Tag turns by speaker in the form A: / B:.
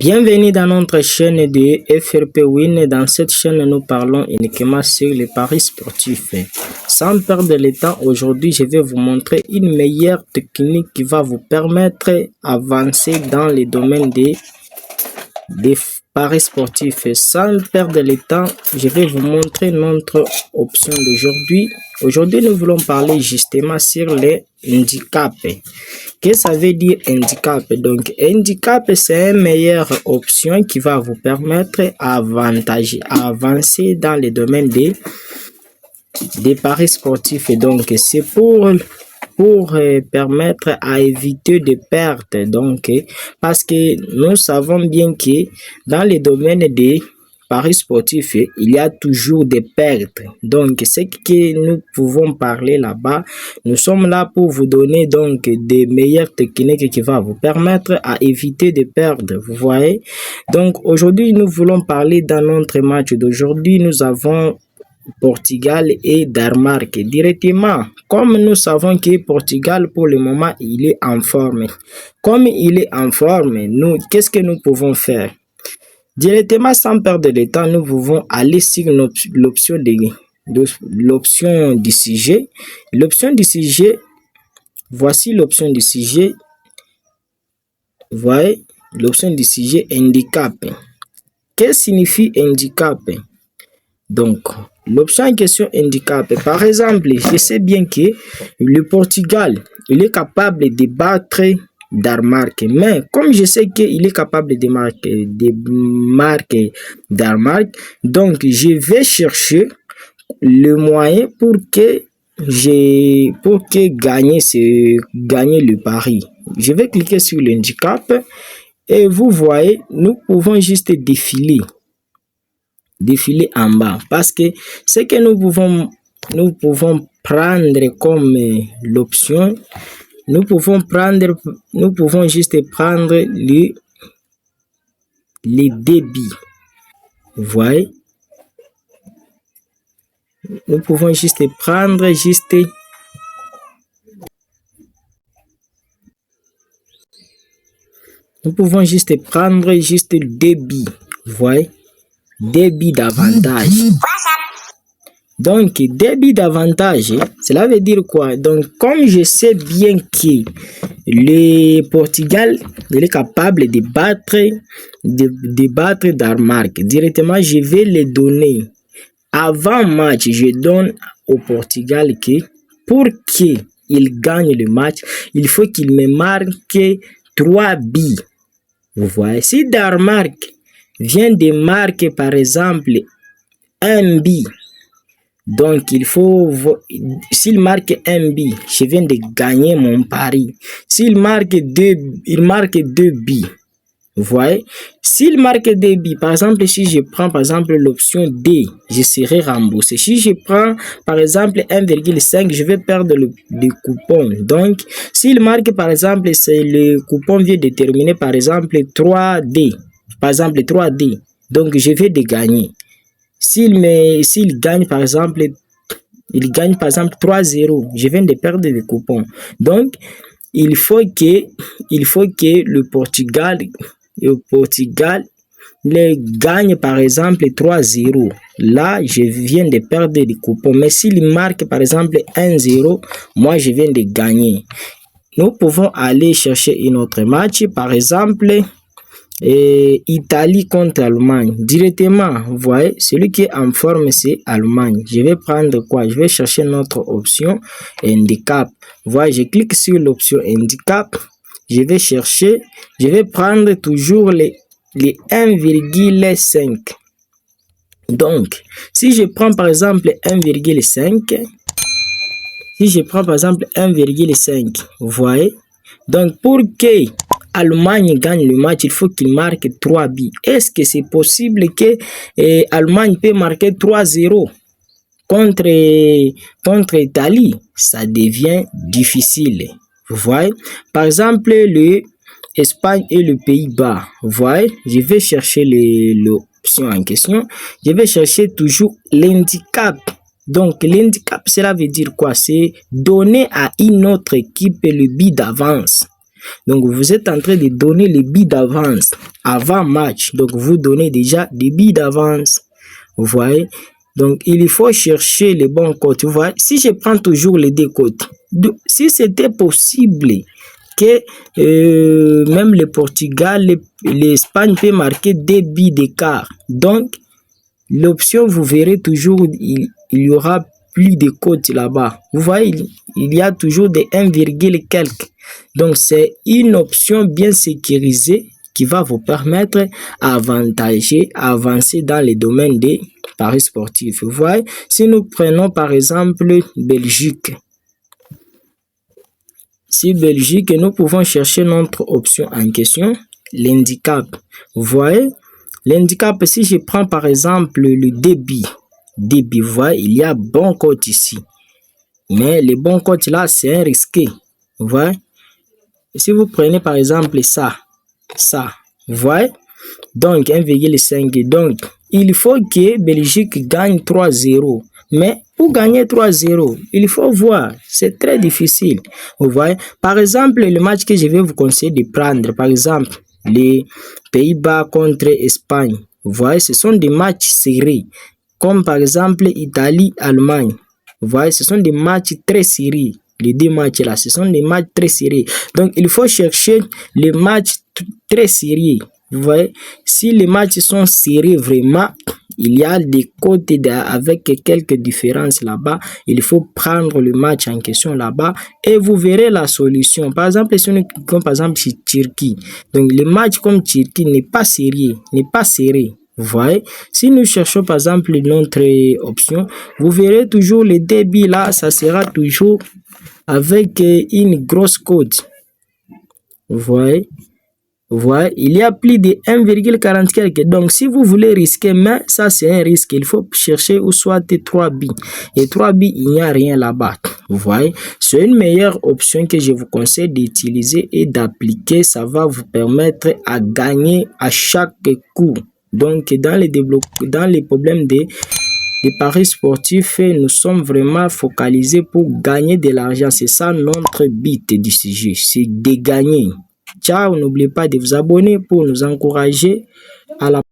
A: Bienvenue dans notre chaîne de FRP Win. Dans cette chaîne, nous parlons uniquement sur les paris sportifs. Sans perdre le temps, aujourd'hui, je vais vous montrer une meilleure technique qui va vous permettre d'avancer dans le domaine des paris sportifs. Sans perdre le temps, je vais vous montrer notre option d'aujourd'hui. Aujourd'hui, nous voulons parler justement sur les handicaps. Qu'est-ce que ça veut dire handicap? Donc, handicap, c'est une meilleure option qui va vous permettre d'avancer dans le domaine des paris sportifs. Et donc, c'est pour permettre à éviter de pertes. Donc, parce que nous savons bien que dans le domaine des paris sportifs, il y a toujours des pertes. Donc, ce que nous pouvons parler là-bas, nous sommes là pour vous donner donc des meilleures techniques qui vont vous permettre à éviter de perdre. Vous voyez? Donc, aujourd'hui, nous voulons parler dans notre match d'aujourd'hui. Nous avons Portugal et Danemark directement. Comme nous savons que Portugal, pour le moment, il est en forme. Comme il est en forme, nous, qu'est-ce que nous pouvons faire? Directement, sans perdre de temps, nous pouvons aller sur l'option du sujet. L'option du sujet, voici l'option du sujet. Vous voyez, l'option du sujet handicap. Qu'est-ce que signifie handicap? Donc, l'option en question handicap. Par exemple, je sais bien que le Portugal, il est capable de battre Danemark. Mais comme je sais qu'il est capable de marquer Danemark, donc je vais chercher le moyen pour que gagner le pari. Je vais cliquer sur l'handicap et vous voyez, nous pouvons juste défiler en bas, parce que ce que nous pouvons prendre comme l'option, nous pouvons juste prendre le débit. Vous voyez, nous pouvons juste prendre le débit. Vous voyez, débit d'avantage. Donc, débit d'avantage, cela veut dire quoi? Donc, comme je sais bien que le Portugal il est capable de battre Danemark, directement, je vais le donner. Avant match, je donne au Portugal que pour qu'il gagne le match, il faut qu'il me marque 3 buts. Vous voyez, si Danemark vient de marquer par exemple un but, donc il faut, s'il marque un but, je viens de gagner mon pari. S'il marque il marque 2 buts. Vous voyez, s'il marque 2 buts, par exemple, si je prends par exemple l'option D, je serai remboursé. Si je prends par exemple 1,5, je vais perdre le coupon. Donc, s'il marque par exemple, le coupon vient de terminer par exemple 3D. Par exemple 3D. Donc, je vais de gagner. S'il gagne par exemple, 3-0, je viens de perdre le coupon. Donc, il faut que le Portugal gagne par exemple 3-0. Là, je viens de perdre le coupon. Mais s'il marque par exemple 1-0, moi je viens de gagner. Nous pouvons aller chercher un autre match, par exemple Italie contre Allemagne. Directement, vous voyez, celui qui est en forme, c'est Allemagne. Je vais prendre quoi? Je vais chercher notre option handicap. Vous voyez, je clique sur l'option handicap. Je vais prendre toujours les 1,5. Donc, si je prends par exemple 1,5, vous voyez, donc pour que Allemagne gagne le match, il faut qu'il marque 3 buts. Est-ce que c'est possible que Allemagne peut marquer 3-0 contre Italie? Ça devient difficile. Vous voyez, par exemple, l'Espagne et le Pays-Bas. Vous voyez, je vais chercher l'option en question. Je vais chercher toujours l'handicap. Donc, l'handicap, cela veut dire quoi? C'est donner à une autre équipe le but d'avance. Donc, vous êtes en train de donner les billes d'avance avant match. Donc, vous donnez déjà des billes d'avance. Vous voyez? Donc, il faut chercher les bons cotes. Vous voyez? Si je prends toujours les deux cotes, si c'était possible que même le Portugal, l'Espagne peut marquer 2 billes d'écart. Donc, l'option, vous verrez toujours, il y aura plus de cotes là-bas. Vous voyez, il y a toujours des 1, quelques. Donc, c'est une option bien sécurisée qui va vous permettre avancer dans les domaines des paris sportifs. Vous voyez, si nous prenons par exemple Belgique, si Belgique, nous pouvons chercher notre option en question, l'handicap. Vous voyez, l'handicap, si je prends par exemple le débit, vous voyez, il y a bon cote ici. Mais le bon cote là, c'est un risqué. Vous voyez, si vous prenez par exemple ça, vous voyez, donc 1,5. Donc, il faut que Belgique gagne 3-0. Mais pour gagner 3-0, il faut voir, c'est très difficile. Vous voyez, par exemple, le match que je vais vous conseiller de prendre, par exemple, les Pays-Bas contre Espagne. Vous voyez, ce sont des matchs serrés, comme par exemple Italie-Allemagne. Vous voyez, ce sont des matchs très serrés. Les deux matchs là, ce sont des matchs très serrés. Donc, il faut chercher les matchs très serrés. Vous voyez, si les matchs sont serrés vraiment, il y a des cotes avec quelques différences là-bas. Il faut prendre le match en question là-bas et vous verrez la solution. Par exemple, si nous cliquons par exemple sur Turquie, donc le match comme Turquie n'est pas serré, Vous voyez, si nous cherchons par exemple notre option, vous verrez toujours le débit là, ça sera toujours avec une grosse cote. Vous voyez, il y a plus de 1,40 quelque. Donc, si vous voulez risquer, mais ça c'est un risque, il faut chercher ou soit 3 billes. Et 3 billes, il n'y a rien là-bas. Vous voyez, c'est une meilleure option que je vous conseille d'utiliser et d'appliquer. Ça va vous permettre à gagner à chaque coup. Donc, dans les problèmes des paris sportifs, nous sommes vraiment focalisés pour gagner de l'argent. C'est ça notre but du sujet, c'est de gagner. Ciao, n'oubliez pas de vous abonner pour nous encourager à la